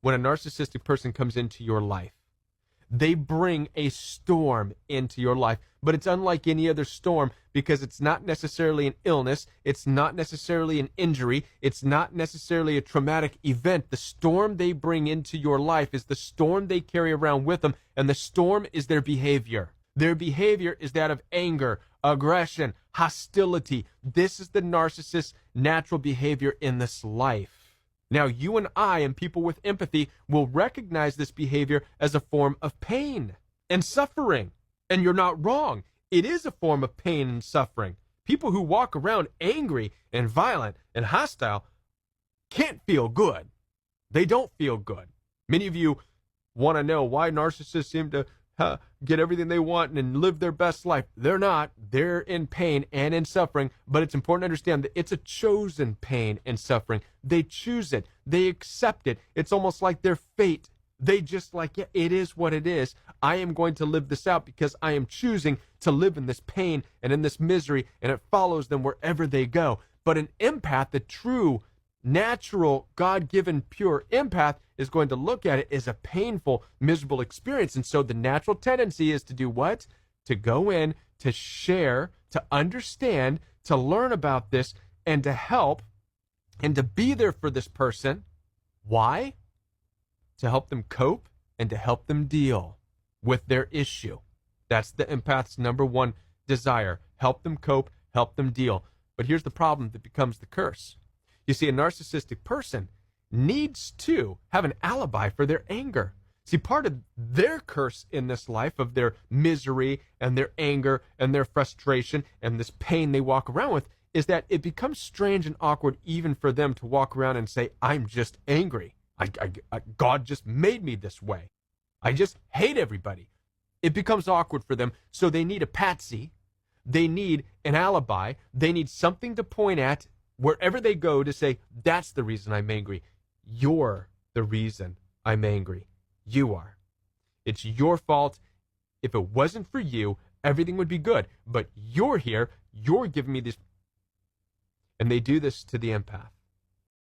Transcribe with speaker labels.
Speaker 1: when a narcissistic person comes into your life, they bring a storm into your life, but it's unlike any other storm because it's not necessarily an illness, it's not necessarily an injury, it's not necessarily a traumatic event. The storm they bring into your life is the storm they carry around with them, and the storm is their behavior. Their behavior is that of anger, aggression, hostility. This is the narcissist's natural behavior in this life. Now, you and I and people with empathy will recognize this behavior as a form of pain and suffering. And you're not wrong. It is a form of pain and suffering. People who walk around angry and violent and hostile can't feel good. They don't feel good. Many of you want to know why narcissists seem to get everything they want and live their best life. They're not. They're in pain and in suffering, but it's important to understand that it's a chosen pain and suffering. They choose it. They accept it. It's almost like their fate. They just like, yeah, it is what it is. I am going to live this out because I am choosing to live in this pain and in this misery, and it follows them wherever they go. But an empath, the true, natural, God-given, pure empath, is going to look at it as a painful, miserable experience. And so the natural tendency is to do what? To go in, to share, to understand, to learn about this, and to help, and to be there for this person. Why? To help them cope and to help them deal with their issue. That's the empath's number one desire. Help them cope, help them deal. But here's the problem that becomes the curse. You see, a narcissistic person needs to have an alibi for their anger. See, part of their curse in this life of their misery and their anger and their frustration and this pain they walk around with is that it becomes strange and awkward even for them to walk around and say, I'm just angry. God just made me this way. I just hate everybody. It becomes awkward for them, so they need a patsy. They need an alibi. They need something to point at wherever they go to say, that's the reason I'm angry. You're the reason I'm angry. You are. It's your fault. If it wasn't for you, everything would be good. But you're here. You're giving me this. And they do this to the empath.